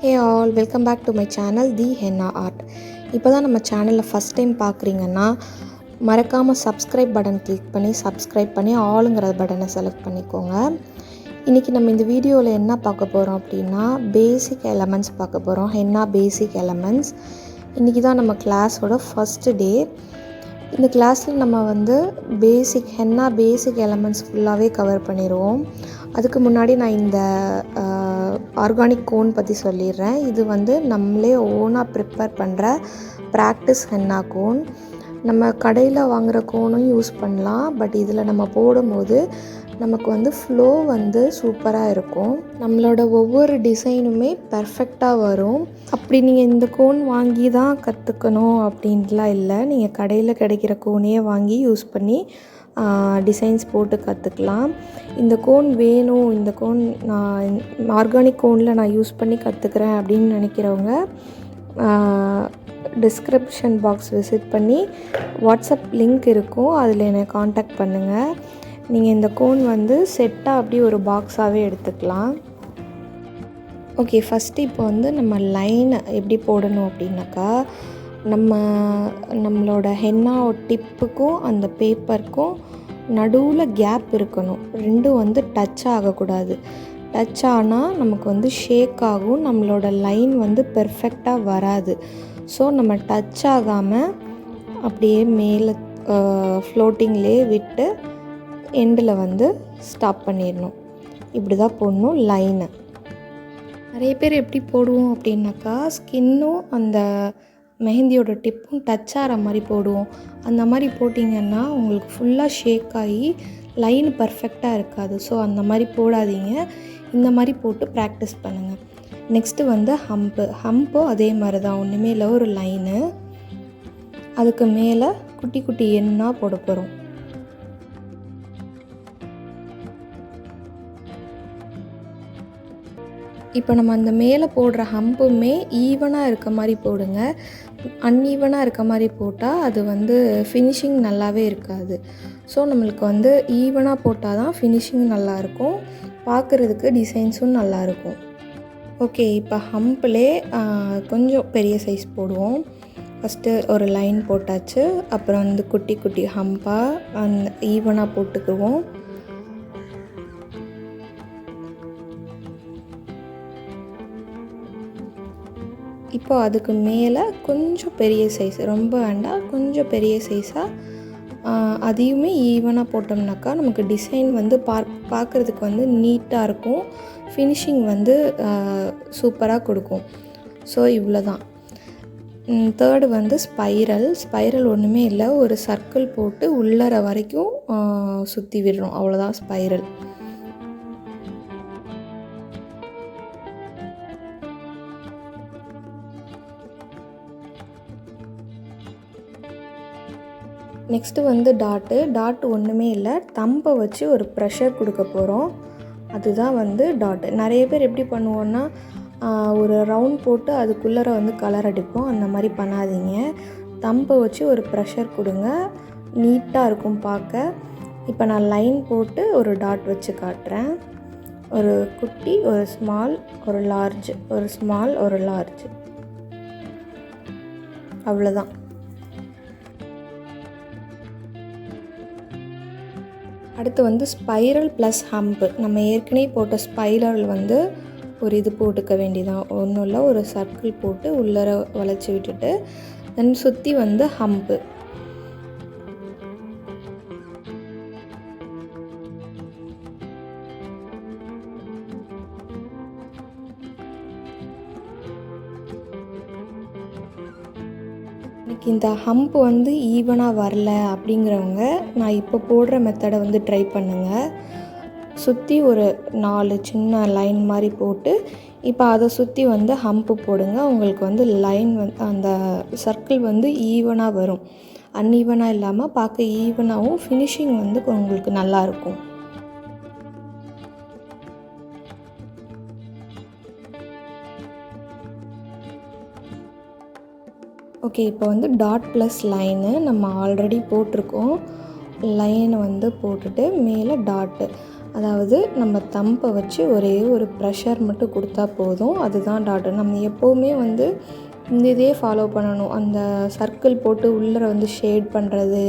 Hey all, welcome back to my channel The Henna Art. இப்போ தான் நம்ம சேனலில் ஃபஸ்ட் டைம் பார்க்குறீங்கன்னா மறக்காமல் சப்ஸ்கிரைப் பட்டன் கிளிக் பண்ணி சப்ஸ்கிரைப் பண்ணி ஆளுங்கிற பட்டனை செலக்ட் பண்ணிக்கோங்க. இன்றைக்கி நம்ம இந்த வீடியோவில் என்ன பார்க்க போகிறோம் அப்படின்னா பேசிக் எலமெண்ட்ஸ் பார்க்க போகிறோம். ஹென்னா பேசிக் எலமெண்ட்ஸ். இன்றைக்கி தான் நம்ம கிளாஸோட ஃபஸ்ட்டு டே. இந்த கிளாஸில் நம்ம ஹென்னா பேசிக் எலமெண்ட்ஸ் ஃபுல்லாகவே கவர் பண்ணிடுவோம். அதுக்கு முன்னாடி நான் இந்த ஆர்கானிக் கோன் பற்றி சொல்லிடுறேன். இது நம்மளே ஓனாக ப்ரிப்பேர் பண்ணுற ப்ராக்டிஸ் ஹென்னா கோன். நம்ம கடையில் வாங்குகிற கோனும் யூஸ் பண்ணலாம், பட் இதில் நம்ம போடும்போது நமக்கு ஃப்ளோ சூப்பராக இருக்கும். நம்மளோட ஒவ்வொரு டிசைனுமே பர்ஃபெக்டாக வரும். அப்படி நீங்கள் இந்த கோன் வாங்கி தான் கற்றுக்கணும் அப்படின்ட்டுலாம் இல்லை. நீங்கள் கடையில் கிடைக்கிற கோனையே வாங்கி யூஸ் பண்ணி டிசைன்ஸ் போட்டு கற்றுக்கலாம். இந்த கோன் வேணும், இந்த கோன் நான் ஆர்கானிக் கோனில் நான் யூஸ் பண்ணி கற்றுக்கிறேன் அப்படின்னு நினைக்கிறவங்க டிஸ்கிரிப்ஷன் பாக்ஸ் விசிட் பண்ணி வாட்ஸ்அப் லிங்க் இருக்கும், அதில் என்னை காண்டாக்ட் பண்ணுங்கள். நீங்கள் இந்த கோன் செட்டாக அப்படி ஒரு பாக்ஸாகவே எடுத்துக்கலாம். ஓகே, ஃபஸ்ட்டு இப்போ நம்ம லைனை எப்படி போடணும் அப்படின்னாக்கா, நம்மளோட ஹென்னா டிப்புக்கும் அந்த பேப்பருக்கும் நடுவில் கேப் இருக்கணும். ரெண்டும் டச் ஆகக்கூடாது. டச் ஆனால் நமக்கு ஷேக் ஆகும், நம்மளோட லைன் பெர்ஃபெக்டாக வராது. ஸோ நம்ம டச் ஆகாமல் அப்படியே மேலே ஃப்ளோட்டிங்லேயே விட்டு எண்டில் ஸ்டாப் பண்ணிடணும். இப்படி தான் போடணும் லைனை. நிறைய பேர் எப்படி போடுவோம் அப்படின்னாக்கா, ஸ்கின்னும் அந்த மெஹந்தியோட டிப்பும் டச் ஆகிற மாதிரி போடுவோம். அந்த மாதிரி போட்டிங்கன்னா உங்களுக்கு ஃபுல்லாக ஷேக் ஆகி லைன் பர்ஃபெக்டாக இருக்காது. ஸோ அந்த மாதிரி போடாதீங்க, இந்த மாதிரி போட்டு ப்ராக்டிஸ் பண்ணுங்கள். நெக்ஸ்ட்டு ஹம்பும் அதே மாதிரி தான், ஒன்றுமே இல்லை, ஒரு லைனு. அதுக்கு மேலே குட்டி குட்டி எண்ணாக போட போகிறோம். இப்போ நம்ம அந்த மேலே போடுற ஹம்புமே ஈவனாக இருக்க மாதிரி போடுங்க. அன்ஈவனாக இருக்க மாதிரி போட்டால் அது ஃபினிஷிங் நல்லாவே இருக்காது. ஸோ நம்மளுக்கு ஈவனாக போட்டால் தான் ஃபினிஷிங் நல்லாயிருக்கும், பார்க்குறதுக்கு டிசைன்ஸும் நல்லாயிருக்கும். ஓகே, இப்போ ஹம்பிலே கொஞ்சம் பெரிய சைஸ் போடுவோம். ஃபஸ்ட்டு ஒரு லைன் போட்டாச்சு, அப்புறம் குட்டி குட்டி ஹம்பாக அந்த ஈவனாக போட்டுக்குவோம். இப்போ அதுக்கு மேலே கொஞ்சம் பெரிய சைஸ், ரொம்ப வேண்டாம், கொஞ்சம் பெரிய சைஸாக அதையுமே ஈவனாக போட்டோம்னாக்கா நமக்கு டிசைன் பார்க்குறதுக்கு நீட்டாக இருக்கும், ஃபினிஷிங் சூப்பராக கொடுக்கும். ஸோ இவ்வளோ தான். தேர்டு ஸ்பைரல் ஒன்றுமே இல்லை, ஒரு சர்க்கிள் போட்டு உள்ளர வரைக்கும் சுற்றி விடுறோம், அவ்வளோதான் ஸ்பைரல். நெக்ஸ்ட்டு டாட்டு ஒன்றுமே இல்லை, தம்பை வச்சு ஒரு ப்ரெஷர் கொடுக்க போகிறோம். அதுதான் டாட்டு. நிறைய பேர் எப்படி பண்ணுவோன்னா, ஒரு ரவுண்ட் போட்டு அதுக்குள்ளே கலர் அடிப்போம். அந்த மாதிரி பண்ணாதீங்க. தம்பை வச்சு ஒரு ப்ரெஷர் கொடுங்க, நீட்டாக இருக்கும் பார்க்க. இப்போ நான் லைன் போட்டு ஒரு டாட் வச்சு காட்டுறேன். ஒரு குட்டி, ஒரு ஸ்மால், ஒரு லார்ஜ், ஒரு ஸ்மால், ஒரு லார்ஜ், அவ்வளோதான். அடுத்து ஸ்பைரல் ப்ளஸ் ஹம்பு. நம்ம ஏற்கனவே போட்ட ஸ்பைரல் ஒரு இது போட்டுக்க வேண்டியதான். ஒன்றும் இல்லை, ஒரு சர்க்கிள் போட்டு உள்ளர வளைச்சி விட்டுட்டு தென் சுற்றி ஹம்பு. எனக்கு இந்த ஹம்பு ஈவனாக வரல அப்படிங்கிறவங்க நான் இப்போ போடுற மெத்தடை ட்ரை பண்ணுங்கள். சுற்றி ஒரு 4 சின்ன லைன் மாதிரி போட்டு இப்போ அதை சுற்றி ஹம்பு போடுங்க. உங்களுக்கு லைன் அந்த சர்க்கிள் ஈவனாக வரும், அன்ஈவனாக இல்லாமல் பார்க்க ஈவனாகவும், ஃபினிஷிங் உங்களுக்கு நல்லாயிருக்கும். ஓகே, இப்போ டாட் ப்ளஸ் லைனு நம்ம ஆல்ரெடி போட்டிருக்கோம். லைனை போட்டுட்டு மேலே டாட்டு, அதாவது நம்ம தம்பை வச்சு ஒரே ஒரு ப்ரெஷர் மட்டும் கொடுத்தா போதும், அதுதான் டாட். நம்ம எப்போவுமே வந்து இந்த இதே ஃபாலோ பண்ணணும். அந்த சர்க்கிள் போட்டு உள்ளே வந்து ஷேட் பண்ணுறது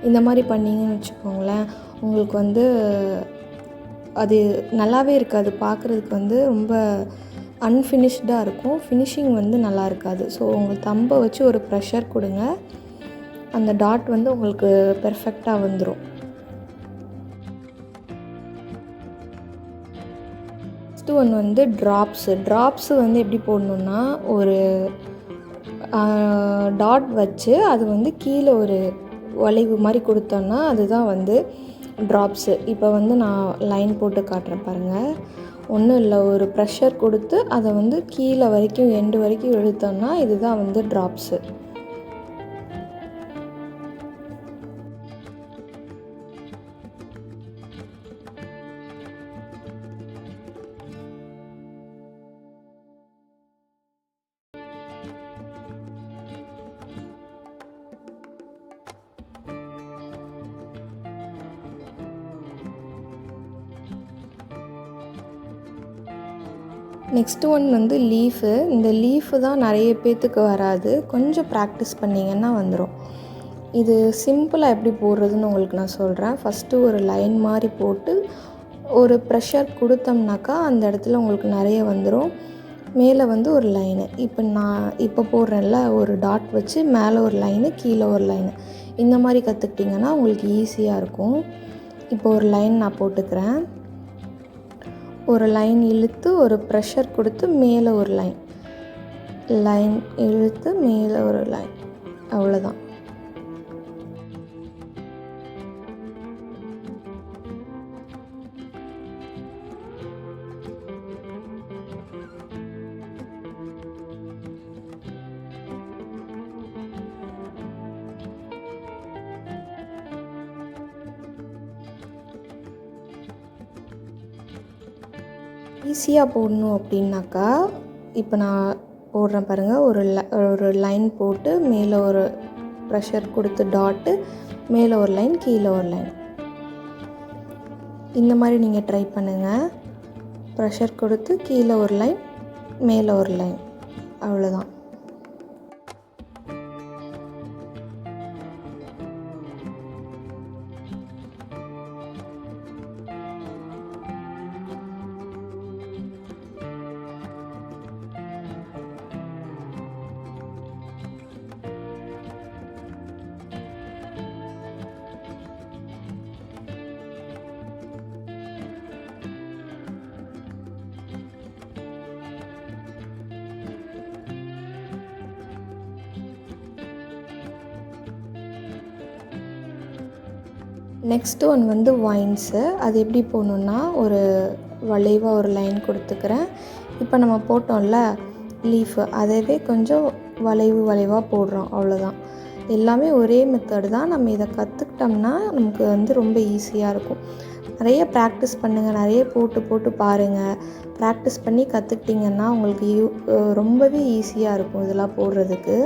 இந்த மாதிரி பண்ணிங்கன்னு வச்சுக்கோங்களேன், உங்களுக்கு வந்து அது நல்லாவே இருக்காது. பார்க்குறதுக்கு வந்து ரொம்ப அன்ஃபினிஷ்டாக இருக்கும். ஃபினிஷிங் வந்து நல்லா இருக்காது. ஸோ உங்கள் தம்பை வச்சு ஒரு ப்ரெஷர் கொடுங்க, அந்த டாட் வந்து உங்களுக்கு பெர்ஃபெக்டாக வந்துடும். நெக்ஸ்ட்டு ஒன்று வந்து ட்ராப்ஸு வந்து எப்படி போடணுன்னா, ஒரு டாட் வச்சு அது வந்து கீழே ஒரு வளைவு மாதிரி கொடுத்தோன்னா அதுதான் வந்து ட்ராப்ஸு. இப்போ வந்து நான் லைன் போட்டு காட்டுறேன் பாருங்கள். ஒன்றும் இல்லை, ஒரு ப்ரெஷர் கொடுத்து அதை வந்து கீழே வரைக்கும் எண்டு வரைக்கும் இழுத்தோன்னா இதுதான் வந்து ட்ராப்ஸு. நெக்ஸ்ட்டு ஒன் வந்து லீஃபு. இந்த லீஃபு தான் நிறைய பேர்த்துக்கு வராது, கொஞ்சம் ப்ராக்டிஸ் பண்ணிங்கன்னா வந்துடும். இது சிம்பிளாக எப்படி போடுறதுன்னு உங்களுக்கு நான் சொல்கிறேன். ஃபஸ்ட்டு ஒரு லைன் மாதிரி போட்டு ஒரு ப்ரெஷர் கொடுத்தோம்னாக்கா அந்த இடத்துல உங்களுக்கு நிறைய வந்துடும். மேலே வந்து ஒரு லைனு, இப்போ போடுறேன்ல, ஒரு டாட் வச்சு மேலே ஒரு லைனு கீழே ஒரு லைனு, இந்த மாதிரி கற்றுக்கிட்டிங்கன்னா உங்களுக்கு ஈஸியாக இருக்கும். இப்போ ஒரு லைன் நான் போட்டுக்கிறேன். ஒரு லைன் இழுத்து ஒரு ப்ரெஷர் கொடுத்து மேலே ஒரு லைன் இழுத்து மேலே ஒரு லைன், அவ்வளோதான். ஈஸியாக போடணும் அப்படின்னாக்கா, இப்போ நான் போடுறேன் பாருங்கள். ஒரு லைன் போட்டு மேலே ஒரு ப்ரெஷர் கொடுத்து டாட்டு, மேலே ஒரு லைன் கீழே ஒரு லைன், இந்த மாதிரி நீங்கள் ட்ரை பண்ணுங்கள். ப்ரெஷர் கொடுத்து கீழே ஒரு லைன் மேலே ஒரு லைன், அவ்வளோதான். நெக்ஸ்ட்டு ஒன் வந்து வைன்ஸு. அது எப்படி போடணுன்னா, ஒரு வளைவாக ஒரு லைன் கொடுத்துக்கிறேன். இப்போ நம்ம போட்டோம்ல லீஃபு, அதவே கொஞ்சம் வளைவாக போடுறோம், அவ்வளோதான். எல்லாமே ஒரே மெத்தடு தான். நம்ம இதை கற்றுக்கிட்டோம்னா நமக்கு வந்து ரொம்ப ஈஸியாக இருக்கும். நிறைய ப்ராக்டிஸ் பண்ணுங்கள், நிறைய போட்டு பாருங்கள். ப்ராக்டிஸ் பண்ணி கற்றுக்கிட்டிங்கன்னா உங்களுக்கு ரொம்பவே ஈஸியாக இருக்கும் இதெல்லாம் போடுறதுக்கு.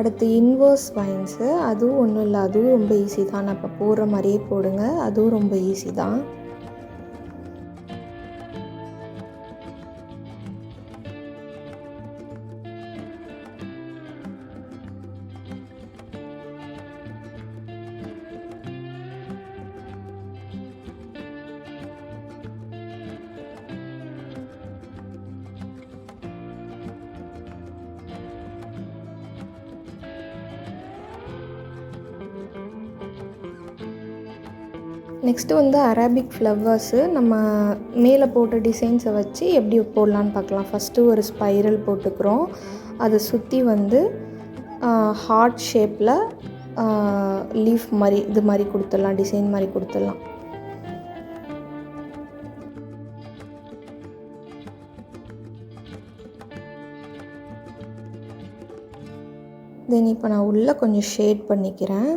அடுத்து இன்வர்ஸ் வைன்ஸு. அதுவும் ஒன்றும் இல்லை, அதுவும் ரொம்ப ஈஸி தான். நான் இப்போ போடுற மாதிரியே போடுங்க, அதுவும் ரொம்ப ஈஸி தான். நெக்ஸ்ட்டு வந்து அரபிக் ஃப்ளவர்ஸு. நம்ம மேலே போட்ட டிசைன்ஸை வச்சு எப்படி போடலான்னு பார்க்கலாம். ஃபஸ்ட்டு ஒரு ஸ்பைரல் போட்டுக்கிறோம். அதை சுற்றி வந்து ஹார்ட் ஷேப்பில் லீஃப் மாதிரி இது மாதிரி கொடுத்துடலாம், டிசைன் மாதிரி கொடுத்துடலாம். தென் இப்போ நான் உள்ளே கொஞ்சம் ஷேட் பண்ணிக்கிறேன்.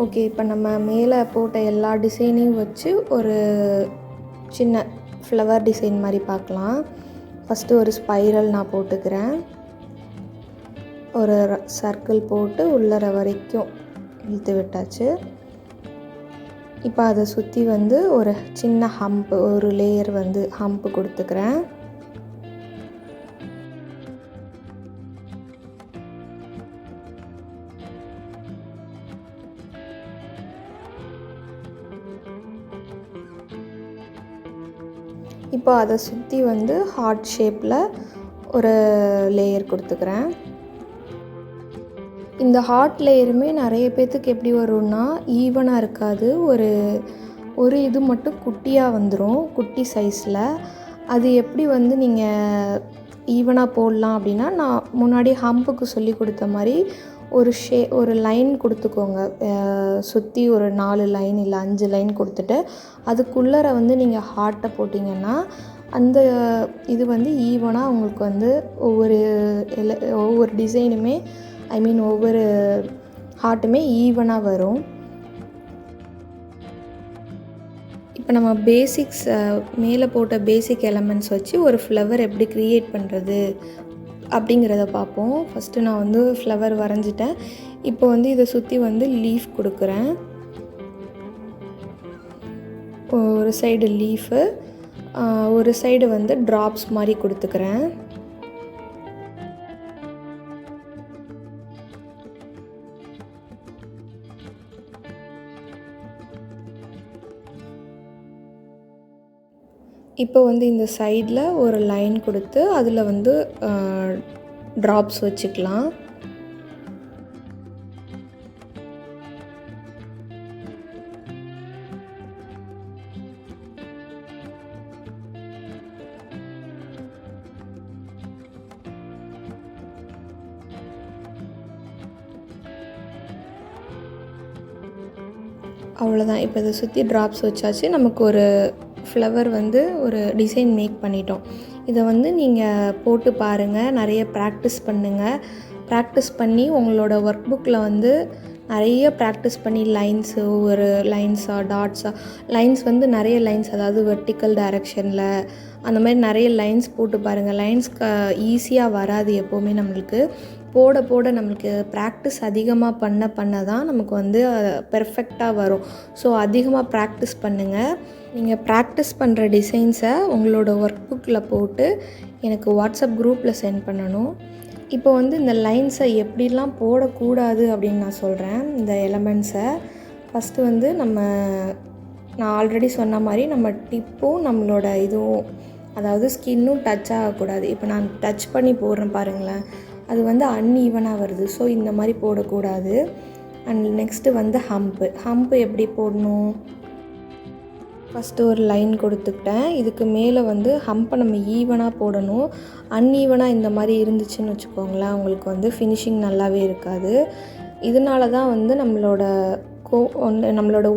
ஓகே, இப்போ நம்ம மேலே போட்ட எல்லா டிசைனையும் வச்சு ஒரு சின்ன ஃப்ளவர் டிசைன் மாதிரி பார்க்கலாம். ஃபஸ்ட்டு ஒரு ஸ்பைரல் நான் போட்டுக்கிறேன். ஒரு சர்க்கிள் போட்டு உள்ளர வரைக்கும் இழுத்து விட்டாச்சு. இப்போ அதை சுற்றி வந்து ஒரு சின்ன ஹம்ப், ஒரு லேயர் வந்து ஹம்ப் கொடுத்துக்கிறேன். இப்போ அதை சுற்றி வந்து ஹார்ட் ஷேப்பில் ஒரு லேயர் கொடுத்துக்கிறேன். இந்த ஹார்ட் லேயருமே நிறைய பேர்த்துக்கு எப்படி வரும்னா ஈவனாக இருக்காது. ஒரு இது மட்டும் குட்டியாக வந்துடும், குட்டி சைஸில். அது எப்படி வந்து நீங்கள் ஈவனாக போடலாம் அப்படின்னா, நான் முன்னாடி ஹம்புக்கு சொல்லி கொடுத்த மாதிரி ஒரு லைன் கொடுத்துக்கோங்க. சுற்றி ஒரு 4 லைன் இல்லை 5 லைன் கொடுத்துட்டு அதுக்குள்ளே வந்து நீங்கள் ஹார்ட்டை போட்டிங்கன்னா அந்த இது வந்து ஈவனாக உங்களுக்கு வந்து ஒவ்வொரு டிசைனுமே ஒவ்வொரு ஹார்ட்டுமே ஈவனாக வரும். இப்போ நம்ம பேசிக்ஸ் மேலே போட்ட பேசிக் எலமெண்ட்ஸ் வச்சு ஒரு ஃப்ளவர் எப்படி க்ரியேட் பண்ணுறது அப்படிங்கிறத பார்ப்போம். ஃபஸ்ட்டு நான் வந்து ஃப்ளவர் வரைஞ்சிட்டேன். இப்போ வந்து இதை சுற்றி வந்து லீஃப் கொடுக்குறேன். ஒரு சைடு லீஃபு, ஒரு சைடு வந்து ட்ராப்ஸ் மாதிரி கொடுத்துக்கிறேன். இப்போ வந்து இந்த சைடில் ஒரு லைன் கொடுத்து அதில் வந்து ட்ராப்ஸ் வச்சுக்கலாம். அவ்வளோதான். இப்போ இதை சுற்றி ட்ராப்ஸ் வச்சாச்சு. நமக்கு ஒரு ஃப்ளவர் வந்து ஒரு டிசைன் மேக் பண்ணிட்டோம். இதை வந்து நீங்கள் போட்டு பாருங்கள், நிறைய ப்ராக்டிஸ் பண்ணுங்கள். ப்ராக்டிஸ் பண்ணி உங்களோட ஒர்க் புக்கில் வந்து நிறைய ப்ராக்டிஸ் பண்ணி லைன்ஸு, ஒரு லைன்ஸாக டாட்ஸாக, லைன்ஸ் வந்து நிறைய லைன்ஸ், அதாவது வெர்டிக்கல் டைரெக்ஷனில் அந்த மாதிரி நிறைய லைன்ஸ் போட்டு பாருங்கள். லைன்ஸ் ஈஸியாக வராது எப்போவுமே. நம்மளுக்கு போட போட நம்மளுக்கு ப்ராக்டிஸ் அதிகமாக பண்ண தான் நமக்கு வந்து பெர்ஃபெக்டாக வரும். ஸோ அதிகமாக ப்ராக்டிஸ் பண்ணுங்கள். நீங்கள் ப்ராக்டிஸ் பண்ணுற டிசைன்ஸை உங்களோட ஒர்க் புக்கில் போட்டு எனக்கு வாட்ஸ்அப் குரூப்பில் சென்ட் பண்ணணும். இப்போ வந்து இந்த லைன்ஸை எப்படிலாம் போடக்கூடாது அப்படின்னு நான் சொல்கிறேன். இந்த எலமெண்ட்ஸை ஃபஸ்ட்டு வந்து நான் ஆல்ரெடி சொன்ன மாதிரி நம்ம டிப்பும் நம்மளோட இதுவும், அதாவது ஸ்கின்னும் டச் ஆகக்கூடாது. இப்போ நான் டச் பண்ணி போடுறேன் பாருங்களேன், அது வந்து அன்ஈவனாக வருது. ஸோ இந்த மாதிரி போடக்கூடாது. அண்ட் நெக்ஸ்ட்டு வந்து ஹம்ப்பு எப்படி போடணும், ஃபஸ்ட்டு ஒரு லைன் கொடுத்துக்கிட்டேன். இதுக்கு மேலே வந்து ஹம்பை நம்ம ஈவனாக போடணும். அன்ஈவனாக இந்த மாதிரி இருந்துச்சுன்னு வச்சுக்கோங்களேன், உங்களுக்கு வந்து ஃபினிஷிங் நல்லாவே இருக்காது. இதனால தான் வந்து நம்மளோட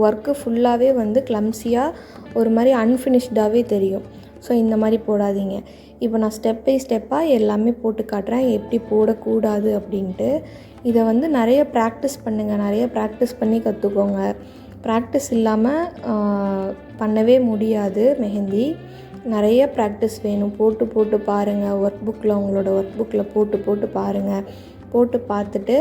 ஒர்க்கு ஃபுல்லாகவே வந்து கிளம்ஸியாக ஒரு மாதிரி அன்ஃபினிஷ்டாகவே தெரியும். ஸோ இந்த மாதிரி போடாதீங்க. இப்போ நான் ஸ்டெப் பை ஸ்டெப்பாக எல்லாமே போட்டு காட்டுறேன் எப்படி போடக்கூடாது அப்படின்ட்டு. இதை வந்து நிறைய ப்ராக்டிஸ் பண்ணுங்கள், நிறைய ப்ராக்டிஸ் பண்ணி கற்றுக்கோங்க. ப்ராக்டிஸ் இல்லாமல் பண்ணவே முடியாது மெஹந்தி. நிறைய ப்ராக்டிஸ் வேணும். போட்டு பாருங்கள். உங்களோட ஒர்க் புக்கில் போட்டு பாருங்கள். போட்டு பார்த்துட்டு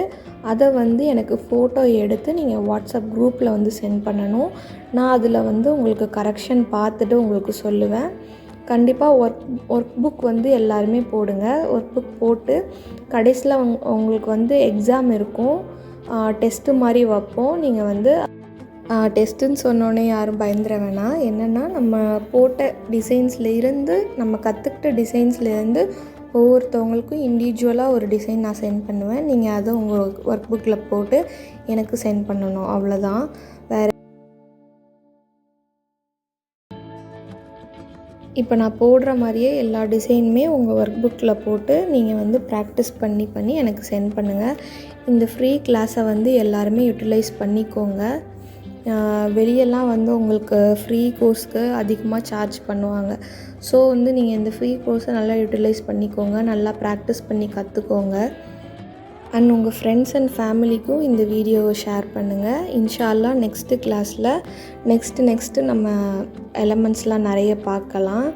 அதை வந்து எனக்கு ஃபோட்டோ எடுத்து நீங்கள் வாட்ஸ்அப் குரூப்பில் வந்து சென்ட் பண்ணணும். நான் அதில் வந்து உங்களுக்கு கரெக்ஷன் பார்த்துட்டு உங்களுக்கு சொல்லுவேன். கண்டிப்பாக ஒர்க் புக் வந்து எல்லாருமே போடுங்க. ஒர்க் புக் போட்டு கடைசியில் உங்களுக்கு வந்து எக்ஸாம் இருக்கும், டெஸ்ட்டு மாதிரி வைப்போம். நீங்கள் வந்து டெஸ்ட்டுன்னு சொன்னோன்னே யாரும் பயந்துட வேணாம். என்னென்னா நம்ம போட்ட டிசைன்ஸ்லேருந்து, நம்ம கற்றுக்கிட்ட டிசைன்ஸ்லேருந்து ஒவ்வொருத்தவங்களுக்கும் இண்டிவிஜுவலாக ஒரு டிசைன் நான் சென்ட் பண்ணுவேன். நீங்கள் அதை உங்கள் ஒர்க் புக்கில் போட்டு எனக்கு சென்ட் பண்ணணும். அவ்வளோதான். இப்போ நான் போடுற மாதிரியே எல்லா டிசைனுமே உங்கள் ஒர்க் புக்கில் போட்டு நீங்கள் வந்து ப்ராக்டிஸ் பண்ணி எனக்கு சென்ட் பண்ணுங்கள். இந்த ஃப்ரீ கிளாஸை வந்து எல்லாருமே யூட்டிலைஸ் பண்ணிக்கோங்க. வெளியெல்லாம் வந்து உங்களுக்கு ஃப்ரீ கோர்ஸ்க்கு அதிகமாக சார்ஜ் பண்ணுவாங்க. ஸோ வந்து நீங்கள் இந்த ஃப்ரீ கோர்ஸை நல்லா யூட்டிலைஸ் பண்ணிக்கோங்க, நல்லா ப்ராக்டிஸ் பண்ணி கற்றுக்கோங்க. அண்ட் உங்கள் ஃப்ரெண்ட்ஸ் அண்ட் ஃபேமிலிக்கும் இந்த வீடியோவை ஷேர் பண்ணுங்கள். இன்ஷா அல்லாஹ் நெக்ஸ்ட்டு கிளாஸில் நெக்ஸ்ட்டு நம்ம எலமெண்ட்ஸ்லாம் நிறைய பார்க்கலாம்.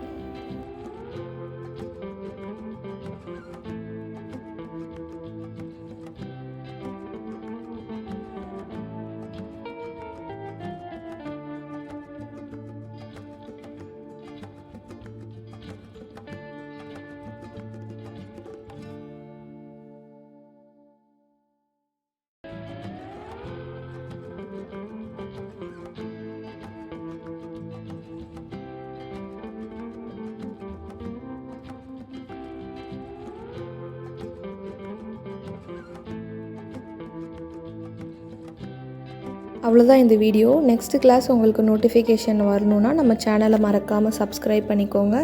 அவ்வளோதான் இந்த வீடியோ. நெக்ஸ்ட்டு கிளாஸ் உங்களுக்கு நோட்டிஃபிகேஷன் வரணுன்னா நம்ம சேனலை மறக்காமல் சப்ஸ்கிரைப் பண்ணிக்கோங்க.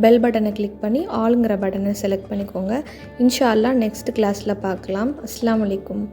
பெல் பட்டனை கிளிக் பண்ணி ஆளுங்கிற பட்டனை செலக்ட் பண்ணிக்கோங்க. இன்ஷா அல்லாஹ் நெக்ஸ்ட் கிளாஸில் பார்க்கலாம். அஸ்ஸலாமு அலைக்கும்.